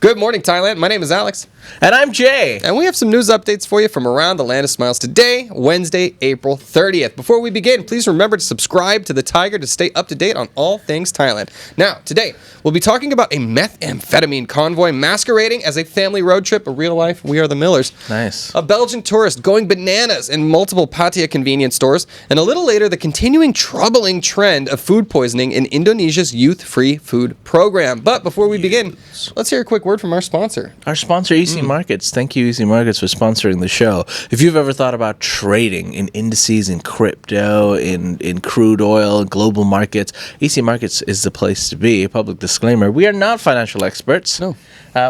Good morning, Thailand. My name is Alex. And I'm Jay. And we have some news updates for you from around the land of smiles today, Wednesday, April 30th. Before we begin, please remember to subscribe to the Thaiger to stay up to date on all things Thailand. Now, today, we'll be talking about a methamphetamine convoy masquerading as a family road trip, a real life We Are the Millers. Nice. A Belgian tourist going bananas in multiple Pattaya convenience stores. And a little later, the continuing troubling trend of food poisoning in Indonesia's youth-free food program. But before we begin, let's hear a quick word from our sponsor. Our sponsor, Easy Markets. Thank you, Easy Markets, for sponsoring the show. If you've ever thought about trading in indices, in crypto, in crude oil, global markets, Easy Markets is the place to be. Public disclaimer, we are not financial experts. No.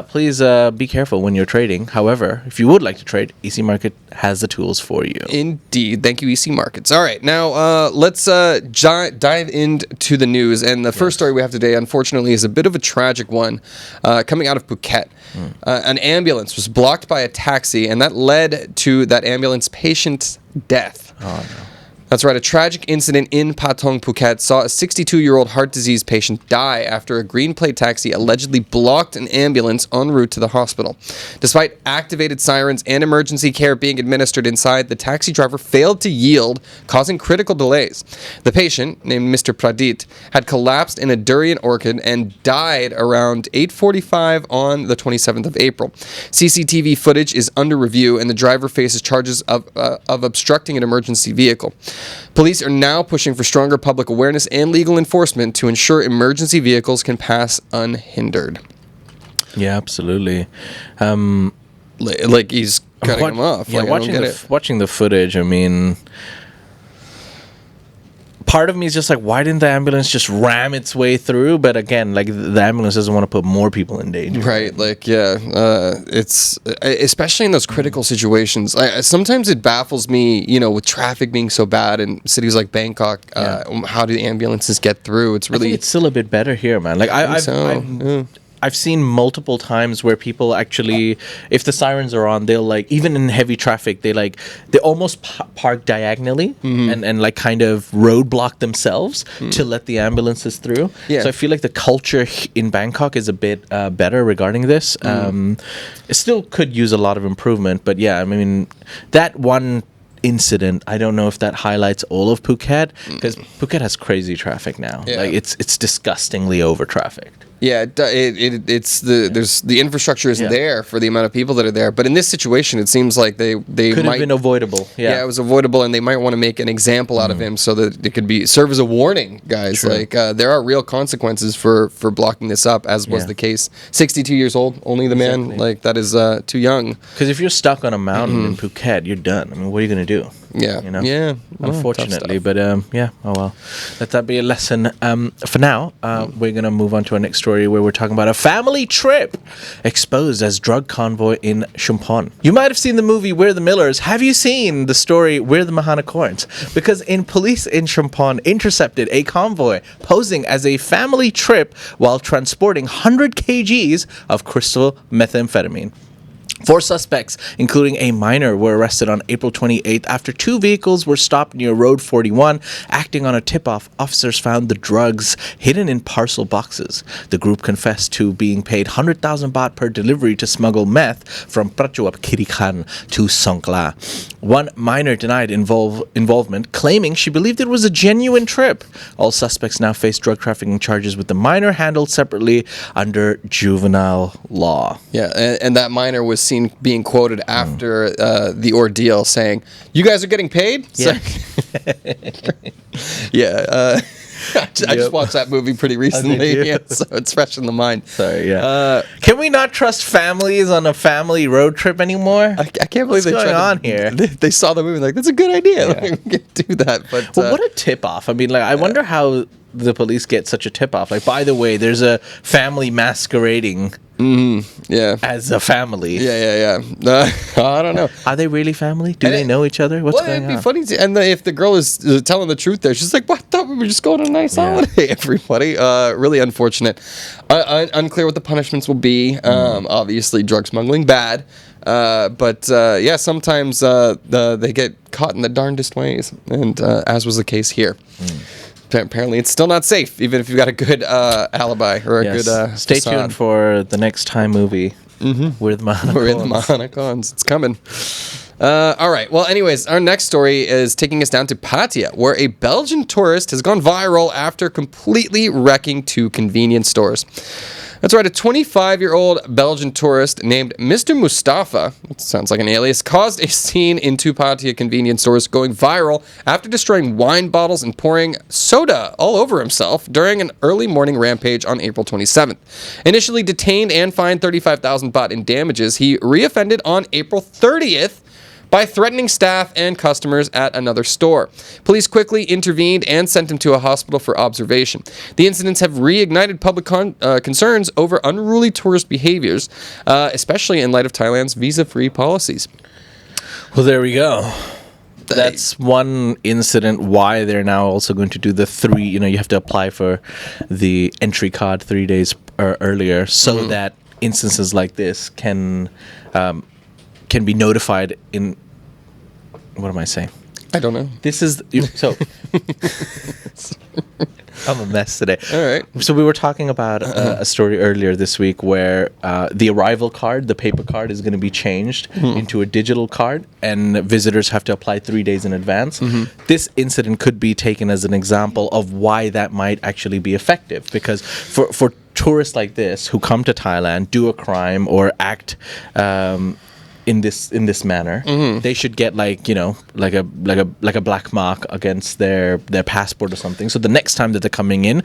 Please be careful when you're trading. However, if you would like to trade, Easy Market has the tools for you. Indeed. Thank you, EC Markets. All right. Now, let's dive into the news. And the first story we have today, unfortunately, is a bit of a tragic one coming out of Phuket. An ambulance was blocked by a taxi, and that led to that ambulance patient's death. Oh, no. That's right. A tragic incident in Patong, Phuket saw a 62-year-old heart disease patient die after a green plate taxi allegedly blocked an ambulance en route to the hospital. Despite activated sirens and emergency care being administered inside, the taxi driver failed to yield, causing critical delays. The patient, named Mr. Pradit, had collapsed in a durian orchard and died around 8:45 on the 27th of April. CCTV footage is under review, and the driver faces charges of obstructing an emergency vehicle. Police are now pushing for stronger public awareness and legal enforcement to ensure emergency vehicles can pass unhindered. Yeah, absolutely. Like he's cutting him off. Yeah, like, watching the footage, I mean, part of me is just like, why didn't the ambulance just ram its way through? But again, like, the ambulance doesn't want to put more people in danger. Right, like, yeah, it's especially in those critical situations. Sometimes it baffles me, with traffic being so bad in cities like Bangkok. How do the ambulances get through? I think it's still a bit better here, man. Like, I've seen multiple times where people actually, if the sirens are on, they'll, like, even in heavy traffic, they almost park diagonally and like kind of roadblock themselves to let the ambulances through. Yeah. So I feel like the culture in Bangkok is a bit better regarding this. It still could use a lot of improvement, but yeah, I mean, that one incident, I don't know if that highlights all of Phuket, because Phuket has crazy traffic now. Yeah. Like, it's disgustingly over trafficked. Yeah, it's the infrastructure isn't there for the amount of people that are there. But in this situation, it seems like they could have been avoidable. Yeah, it was avoidable, and they might want to make an example out of him so that it could serve as a warning, guys. True. Like there are real consequences for blocking this up, as was the case. 62 years old, only the man. Exactly. Like that is too young. Because if you're stuck on a mountain in Phuket, you're done. I mean, what are you going to do? Yeah, Yeah. Well, Unfortunately, but yeah. Oh well. Let that be a lesson. For now, we're gonna move on to our next story, where we're talking about a family trip exposed as drug convoy in Chumphon. You might have seen the movie We're the Millers. Have you seen the story We're the Mahanakorns? Because police in Chumphon intercepted a convoy posing as a family trip while transporting 100 kgs of crystal methamphetamine. 4 suspects, including a minor, were arrested on April 28th after 2 vehicles were stopped near Road 41. Acting on a tip-off, officers found the drugs hidden in parcel boxes. The group confessed to being paid 100,000 baht per delivery to smuggle meth from Prachuap Khiri to Songkhla. One minor denied involvement, claiming she believed it was a genuine trip. All suspects now face drug trafficking charges, with the minor handled separately under juvenile law. Yeah, and that minor was seen being quoted after the ordeal, saying, "You guys are getting paid?" Yeah. Yeah. I just watched that movie pretty recently, you? so it's fresh in the mind. Sorry, yeah. Can we not trust families on a family road trip anymore? I can't believe What's going on here? They saw the movie like, that's a good idea. Yeah. Like, we can do that. But Well, what a tip-off. I mean, like, I wonder how the police get such a tip-off. Like, by the way, there's a family masquerading yeah. as a family. Yeah. I don't know. Are they really family? Do they know each other? What's going it'd be on? funny. If the girl is telling the truth there, she's like, "What? I thought we were just going on a nice holiday, everybody." Really unfortunate. Unclear what the punishments will be. Obviously, drug smuggling, bad. But sometimes they get caught in the darndest ways, and as was the case here. apparently it's still not safe, even if you've got a good alibi or a good Stay facade. tuned for the next Thai movie with Mahana With Cones. Mahana Cones. It's coming. All right. Well, anyways, our next story is taking us down to Pattaya, where a Belgian tourist has gone viral after completely wrecking 2 convenience stores. That's right. A 25-year-old Belgian tourist named Mr. Mustafa, it sounds like an alias, caused a scene in 2 Pattaya convenience stores, going viral after destroying wine bottles and pouring soda all over himself during an early morning rampage on April 27th. Initially detained and fined 35,000 baht in damages, he reoffended on April 30th by threatening staff and customers at another store. Police quickly intervened and sent him to a hospital for observation. The incidents have reignited public concerns over unruly tourist behaviors, especially in light of Thailand's visa-free policies. Well, there we go. That's one incident why they're now also going to do the 3, you have to apply for the entry card 3 days earlier so that instances like this can be notified in... What am I saying? I don't know. This is... So... I'm a mess today. All right. So we were talking about a story earlier this week where the arrival card, the paper card, is going to be changed into a digital card, and visitors have to apply 3 days in advance. This incident could be taken as an example of why that might actually be effective, because for tourists like this who come to Thailand, do a crime or act in this manner, they should get like a black mark against their passport or something. So the next time that they're coming in,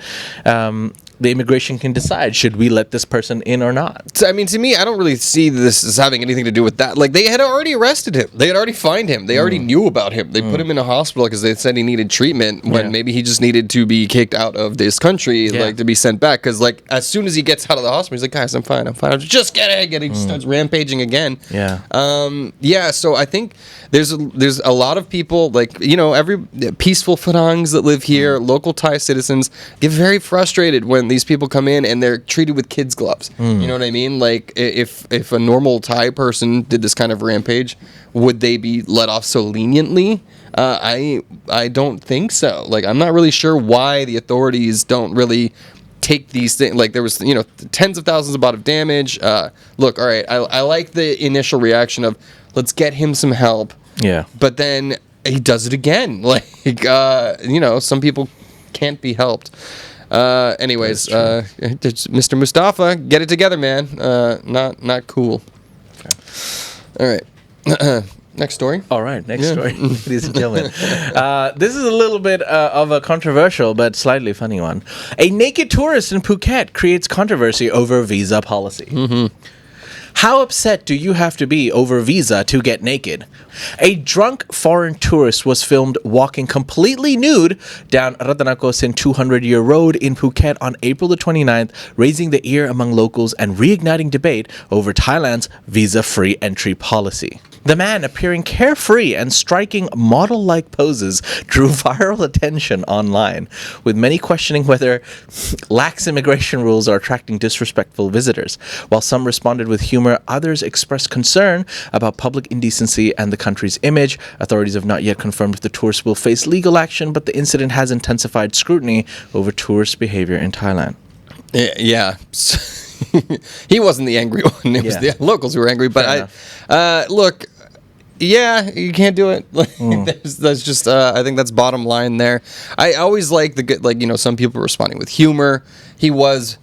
the immigration can decide, should we let this person in or not? So, I mean, to me, I don't really see this as having anything to do with that. Like, they had already arrested him. They had already fined him. They already knew about him. They put him in a hospital because they said he needed treatment when maybe he just needed to be kicked out of this country, like, to be sent back. Because, like, as soon as he gets out of the hospital, he's like, guys, I'm fine. I'm just kidding. And he just starts rampaging again. Yeah. So I think there's a lot of people, like, every peaceful Pharangs that live here, local Thai citizens, get very frustrated when these people come in and they're treated with kids' gloves. You know what I mean? Like, if a normal Thai person did this kind of rampage, would they be let off so leniently? I don't think so. Like, I'm not really sure why the authorities don't really take these things. Like, there was tens of thousands of baht of damage. Look, all right, I like the initial reaction of, let's get him some help. Yeah. But then he does it again. Like, some people can't be helped. Anyways, Mr. Mustafa, get it together, man. Not cool. Okay. All right. Next story. All right, next story, ladies and gentlemen. This is a little bit of a controversial but slightly funny one. A naked tourist in Phuket creates controversy over visa policy. How upset do you have to be over visa to get naked? A drunk foreign tourist was filmed walking completely nude down Ratanakosin 200-year road in Phuket on April the 29th, raising the ear among locals and reigniting debate over Thailand's visa-free entry policy. The man, appearing carefree and striking model-like poses, drew viral attention online, with many questioning whether lax immigration rules are attracting disrespectful visitors. While some responded with humor, others expressed concern about public indecency and the country's image. Authorities have not yet confirmed if the tourist will face legal action, but the incident has intensified scrutiny over tourist behavior in Thailand. Yeah. He wasn't the angry one. It was the locals who were angry. But look, yeah, you can't do it. That's just, I think that's bottom line there. I always like the good, some people responding with humor. He was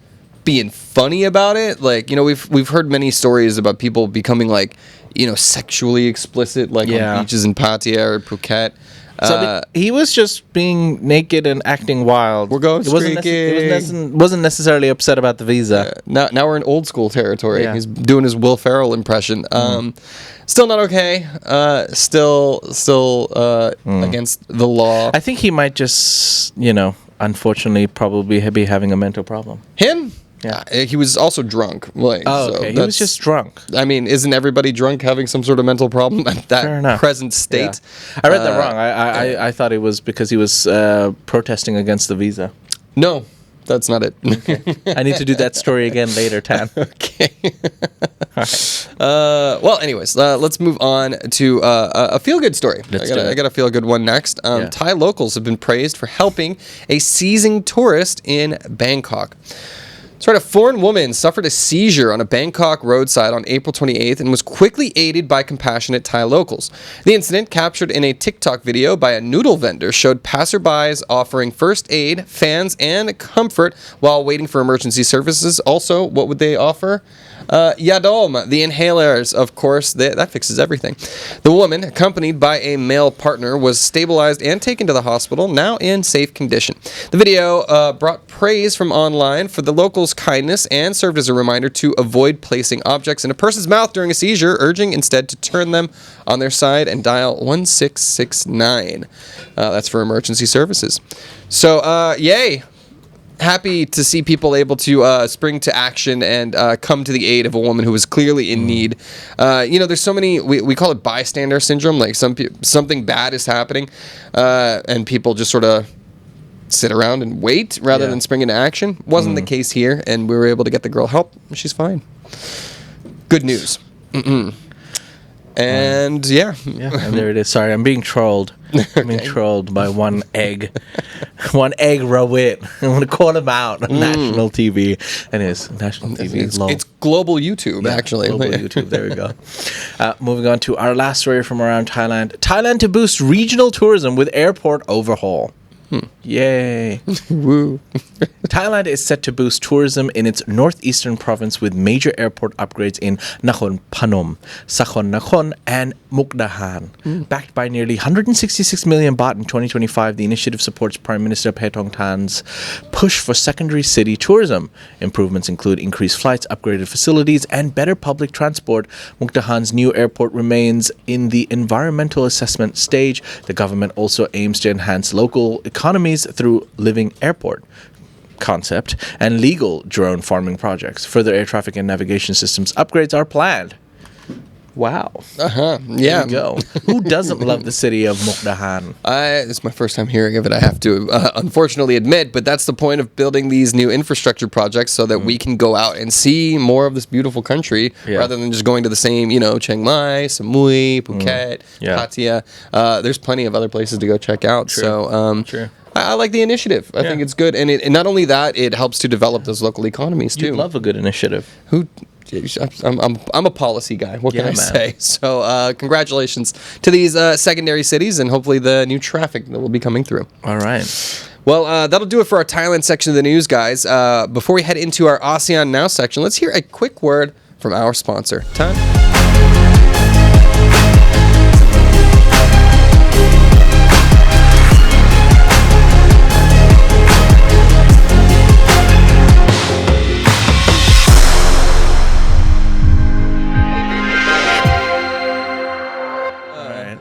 being funny about it. Like, we've heard many stories about people becoming like, sexually explicit, like on beaches in Pattaya or Phuket. So he was just being naked and acting wild. We're going He wasn't necessarily upset about the visa. Now we're in old school territory. Yeah. He's doing his Will Ferrell impression. Still not okay. Still against the law. I think he might just, unfortunately, probably be having a mental problem. Him? Yeah. He was also drunk. Like, okay. He was just drunk. I mean, isn't everybody drunk having some sort of mental problem at that present state? Yeah. I read that wrong. I thought it was because he was protesting against the visa. No, that's not it. Okay. I need to do that story again later, Tan. Okay. All right. Well, anyways, let's move on to a feel-good story. I got a feel-good one next. Thai locals have been praised for helping a seizing tourist in Bangkok. That's right, a foreign woman suffered a seizure on a Bangkok roadside on April 28th and was quickly aided by compassionate Thai locals. The incident, captured in a TikTok video by a noodle vendor, showed passerbys offering first aid, fans, and comfort while waiting for emergency services. Also, what would they offer? Yadom, the inhalers, of course, that fixes everything. The woman, accompanied by a male partner, was stabilized and taken to the hospital, now in safe condition. The video brought praise from online for the locals' kindness and served as a reminder to avoid placing objects in a person's mouth during a seizure, urging instead to turn them on their side and dial 1669. That's for emergency services. So, yay. Happy to see people able to spring to action and come to the aid of a woman who was clearly in need. There's so many, we call it bystander syndrome, like something bad is happening and people just sort of sit around and wait rather than spring into action. Wasn't the case here, and we were able to get the girl help. She's fine. Good news. And and there it is. Sorry, I'm being trolled. I'm being trolled by one egg Rawit. I want to call him out on national TV. And it's national TV. It's global YouTube, actually. Global YouTube. There we go. Moving on to our last story from around Thailand. Thailand to boost regional tourism with airport overhaul. Yay. Woo. Thailand is set to boost tourism in its northeastern province with major airport upgrades in Nakhon Phanom, Sakhon Nakhon, and Mukdahan. Backed by nearly 166 million baht in 2025, the initiative supports Prime Minister Paetongtarn's push for secondary city tourism. Improvements include increased flights, upgraded facilities, and better public transport. Mukdahan's new airport remains in the environmental assessment stage. The government also aims to enhance local economies through living airport concept and legal drone farming projects. Further air traffic and navigation systems upgrades are planned. Wow. Yeah. There you go. Who doesn't love the city of Mukdahan? It's my first time hearing of it, I have to unfortunately admit, but that's the point of building these new infrastructure projects so that we can go out and see more of this beautiful country rather than just going to the same, Chiang Mai, Samui, Phuket, Pattaya. There's plenty of other places to go check out. True. So, True. I like the initiative. I think it's good. And not only that, it helps to develop those local economies, too. You love a good initiative. I'm a policy guy. What can I say? So congratulations to these secondary cities and hopefully the new traffic that will be coming through. All right. Well, that'll do it for our Thailand section of the news, guys. Before we head into our ASEAN Now section, let's hear a quick word from our sponsor. Time.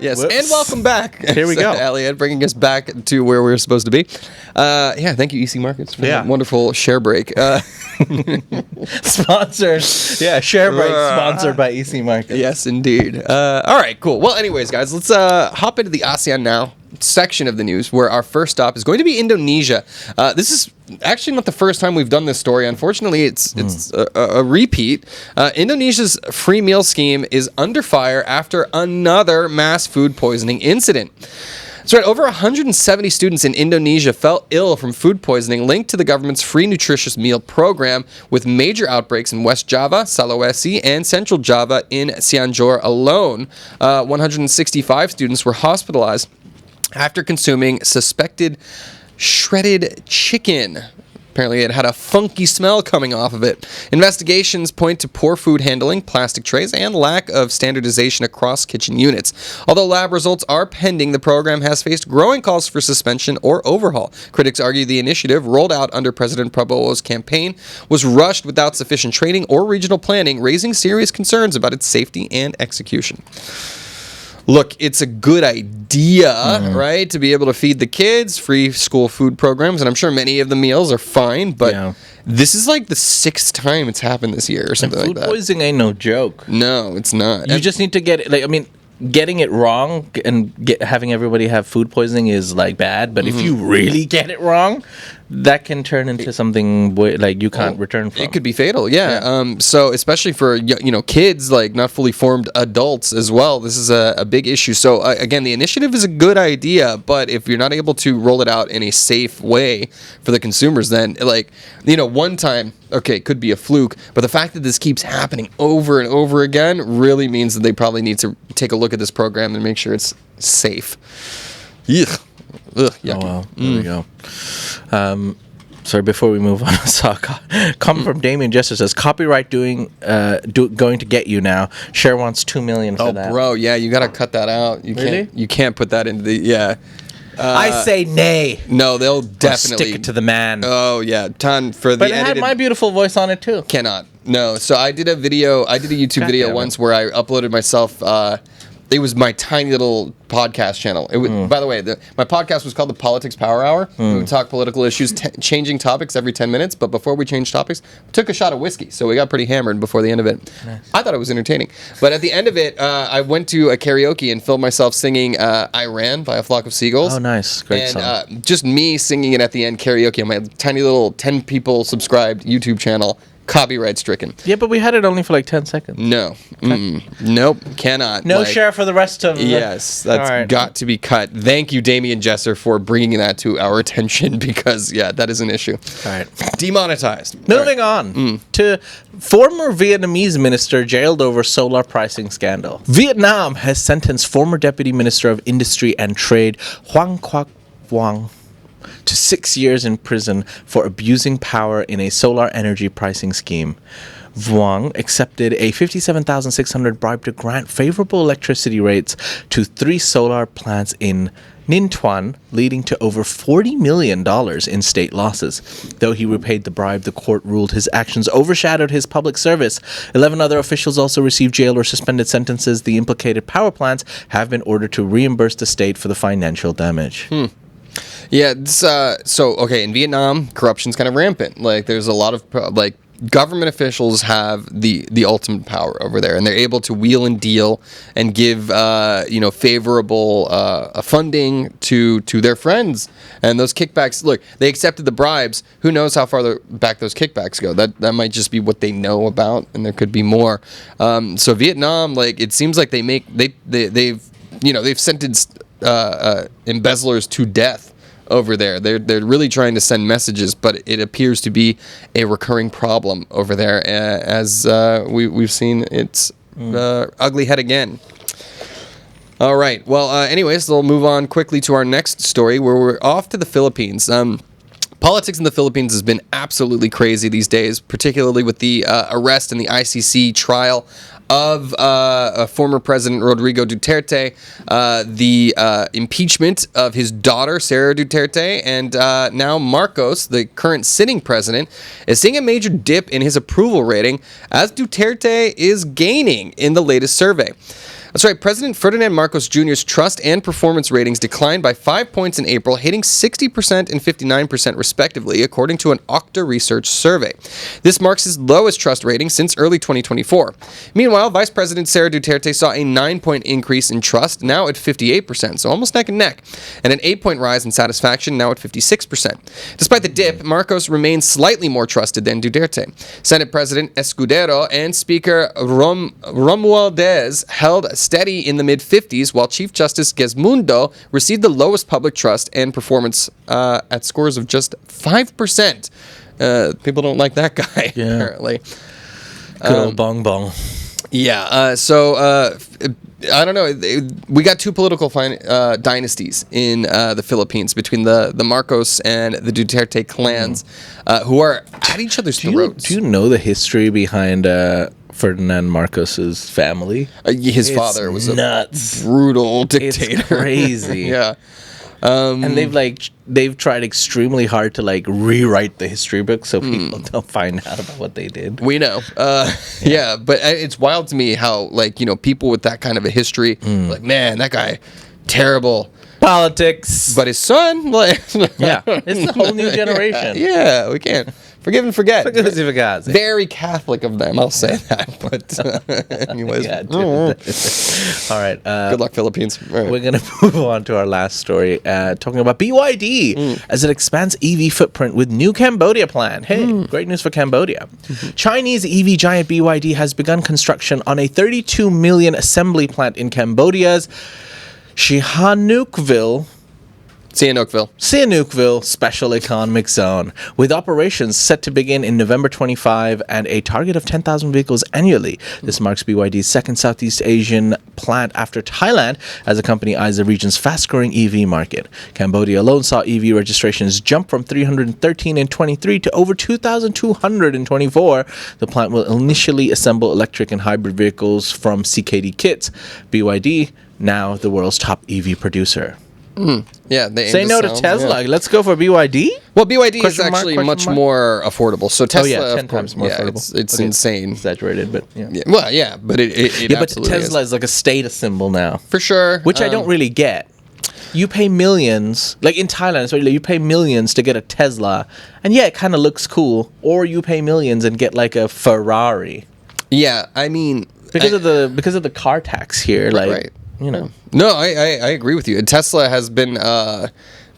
Yes, and welcome back. Here we go. Elliot, bringing us back to where we were supposed to be. Thank you, EC Markets, for that wonderful share break. Sponsored. Yeah, share break sponsored by EC Markets. Yes, indeed. All right, cool. Well, anyways, guys, let's hop into the ASEAN Now section of the news, where our first stop is going to be Indonesia. This is actually not the first time we've done this story. Unfortunately, it's a repeat. Indonesia's free meal scheme is under fire after another mass food poisoning incident. That's right, over 170 students in Indonesia fell ill from food poisoning linked to the government's free nutritious meal program, with major outbreaks in West Java, Sulawesi, and Central Java in Cianjur alone. 165 students were hospitalized after consuming suspected shredded chicken. Apparently, it had a funky smell coming off of it. Investigations point to poor food handling, plastic trays, and lack of standardization across kitchen units. Although lab results are pending, the program has faced growing calls for suspension or overhaul. Critics argue the initiative, rolled out under President Prabowo's campaign, was rushed without sufficient training or regional planning, raising serious concerns about its safety and execution. Look, it's a good idea, right, to be able to feed the kids, free school food programs, and I'm sure many of the meals are fine, but this is like the 6th time it's happened this year or something like that. Food poisoning ain't no joke. No, it's not. You just need to get it, getting it wrong and having everybody have food poisoning is like bad, but if you really get it wrong, that can turn into something like you can't return from. It could be fatal, yeah. So especially for kids, like not fully formed adults as well, this is a big issue. So again, the initiative is a good idea, but if you're not able to roll it out in a safe way for the consumers, then one time, okay, it could be a fluke, but the fact that this keeps happening over and over again really means that they probably need to take a look at this program and make sure it's safe. Ugh. Ugh, yucky. Oh well, there we go. Sorry, before we move on, I saw a comment from Damien Jester says, copyright going to get you now. Cher wants $2 million for that. Oh, bro, yeah, you gotta cut that out. You can't put that into the, yeah. I say nay. No, they'll definitely stick it to the man. Oh yeah, ton for the. But it had my beautiful voice on it too. Cannot. No, so I did a YouTube video once where I uploaded myself. It was my tiny little podcast channel. It was, by the way, my podcast was called the Politics Power Hour. We would talk political issues, changing topics every 10 minutes. But before we changed topics, we took a shot of whiskey. So we got pretty hammered before the end of it. Nice. I thought it was entertaining. But at the end of it, I went to a karaoke and filmed myself singing I Ran by A Flock of Seagulls. Oh, nice. Great song. Just me singing it at the end karaoke on my tiny little 10 people subscribed YouTube channel. Copyright stricken. Yeah, but we had it only for like 10 seconds. No. Nope. Cannot. No share for the rest of Yes, that's got to be cut. Thank you, Damien Jesser, for bringing that to our attention because, that is an issue. All right. Demonetized. Moving on to former Vietnamese minister jailed over solar pricing scandal. Vietnam has sentenced former Deputy Minister of Industry and Trade Hoang Quoc Vuong to 6 years in prison for abusing power in a solar energy pricing scheme. Vuong accepted a $57,600 bribe to grant favorable electricity rates to 3 solar plants in Ninh Thuan, leading to over $40 million in state losses. Though he repaid the bribe, the court ruled his actions overshadowed his public service. 11 other officials also received jail or suspended sentences. The implicated power plants have been ordered to reimburse the state for the financial damage. Yeah, in Vietnam, corruption's kind of rampant. Like, there's a lot of, government officials have the ultimate power over there, and they're able to wheel and deal and give, favorable funding to their friends. And those kickbacks, look, they accepted the bribes. Who knows how far back those kickbacks go? That might just be what they know about, and there could be more. So Vietnam, it seems like they've sentenced embezzlers to death over there. They're really trying to send messages, but it appears to be a recurring problem over there, as we've seen its ugly head again. All right. Well, anyways, we'll move on quickly to our next story, where we're off to the Philippines. Politics in the Philippines has been absolutely crazy these days, particularly with the arrest and the ICC trial of former President Rodrigo Duterte, the impeachment of his daughter, Sara Duterte, and now Marcos, the current sitting president, is seeing a major dip in his approval rating as Duterte is gaining in the latest survey. That's right, President Ferdinand Marcos Jr.'s trust and performance ratings declined by 5 points in April, hitting 60% and 59% respectively, according to an Okta research survey. This marks his lowest trust rating since early 2024. Meanwhile, Vice President Sara Duterte saw a 9-point increase in trust, now at 58%, so almost neck and neck, and an 8-point rise in satisfaction, now at 56%. Despite the dip, Marcos remains slightly more trusted than Duterte. Senate President Escudero and Speaker Romualdez held steady in the mid-50s, while Chief Justice Gesmundo received the lowest public trust and performance at scores of just 5%. People don't like that guy, apparently. Good old bong bong. Yeah, I don't know. We got two political dynasties in the Philippines between the Marcos and the Duterte clans, who are at each other's throats. Do you know the history behind Ferdinand Marcos's family? His father was nuts. A brutal dictator. It's crazy. Yeah. And they've tried extremely hard to rewrite the history book so people don't find out about what they did. We know. Yeah, but it's wild to me how people with that kind of a history, man, that guy, terrible. Politics. But his son, yeah, it's a whole new generation. Yeah, we can't Forgive and forget. Forgive and forget. Very Catholic of them, I'll say that. But anyways. Yeah, all right. Good luck, Philippines. All right. We're going to move on to our last story, talking about BYD as it expands EV footprint with new Cambodia plan. Hey, great news for Cambodia. Chinese EV giant BYD has begun construction on a 32 million assembly plant in Cambodia's Sihanoukville Special Economic Zone, with operations set to begin in November 25 and a target of 10,000 vehicles annually. This marks BYD's second Southeast Asian plant after Thailand, as the company eyes the region's fast-growing EV market. Cambodia alone saw EV registrations jump from 313 in 23 to over 2,200 in 24. The plant will initially assemble electric and hybrid vehicles from CKD kits. BYD, now the world's top EV producer. Yeah, they say no to Tesla. Yeah. Let's go for BYD. Well, BYD is actually much more affordable. So Tesla, 10 times more affordable. It's insane, exaggerated, but yeah. Well, yeah, but it but Tesla is like a status symbol now, for sure. Which I don't really get. You pay millions, like in Thailand, so you pay millions to get a Tesla, and yeah, it kind of looks cool. Or you pay millions and get like a Ferrari. Yeah, I mean, because of the car tax here, right. You know. No, I agree with you. And Tesla has been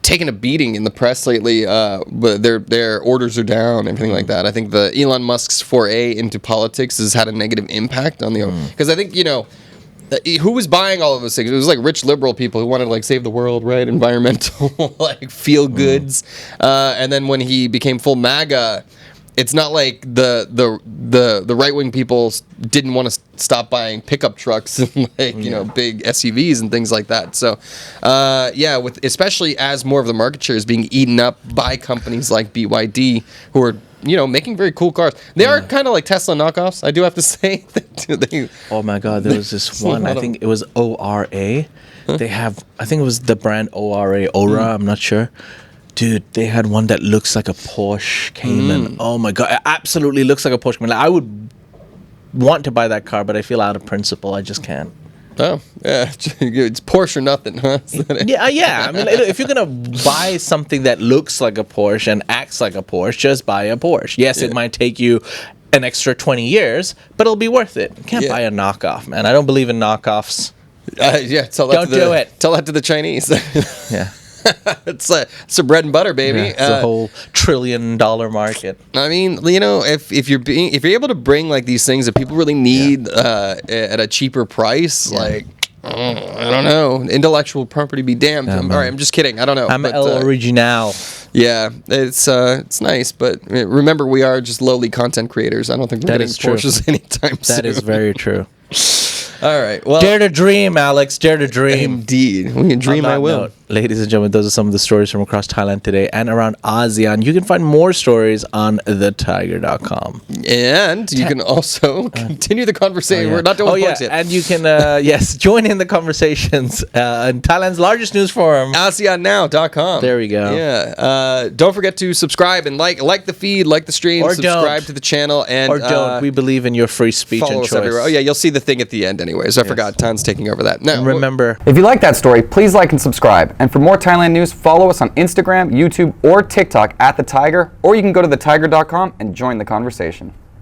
taking a beating in the press lately. But their orders are down, everything like that. I think the Elon Musk's foray into politics has had a negative impact on the because I think who was buying all of those things? It was like rich liberal people who wanted to like save the world, right? Environmental, like feel goods. And then when he became full MAGA, it's not like the right wing people didn't want to stop buying pickup trucks and big SUVs and things like that. So with especially as more of the market share is being eaten up by companies like BYD, who are making very cool cars. They are kind of like Tesla knockoffs, I do have to say. Oh my God, there was this one. I think it was ORA. Huh? They have, I think it was the brand Aura. I'm not sure. Dude, they had one that looks like a Porsche Cayman. Oh my God, it absolutely looks like a Porsche Cayman. Like, I would want to buy that car, but I feel out of principle. I just can't. Oh, yeah. It's Porsche or nothing, huh? Yeah. I mean, if you're going to buy something that looks like a Porsche and acts like a Porsche, just buy a Porsche. Yes, it might take you an extra 20 years, but it'll be worth it. You can't buy a knockoff, man. I don't believe in knockoffs. Don't do it. Tell that to the Chinese. Yeah. It's a bread and butter, baby. Yeah, it's a whole $1 trillion market. I mean, if you're able to bring like these things that people really need at a cheaper price, like I don't know, intellectual property be damned. All right, I'm just kidding. I don't know. I'm El Original. Yeah, it's nice, but remember, we are just lowly content creators. I don't think we're getting Porsches anytime soon. That is very true. All right. Well, dare to dream, Alex. Dare to dream. Indeed. We can dream, I will. Ladies and gentlemen, those are some of the stories from across Thailand today and around ASEAN. You can find more stories on thaiger.com. And you can also continue the conversation. We're not doing plugs yet. And you can, join in the conversations in Thailand's largest news forum. ASEANnow.com. There we go. Yeah. Don't forget to subscribe and like the feed, like the stream, subscribe to the channel. Or don't. We believe in your free speech and choice. Follow us everywhere. Oh, yeah, you'll see the thing at the end anyways. I forgot. Tan's taking over that. Now, remember, if you like that story, please like and subscribe. And for more Thailand news, follow us on Instagram, YouTube, or TikTok at The Thaiger, or you can go to thethaiger.com and join the conversation.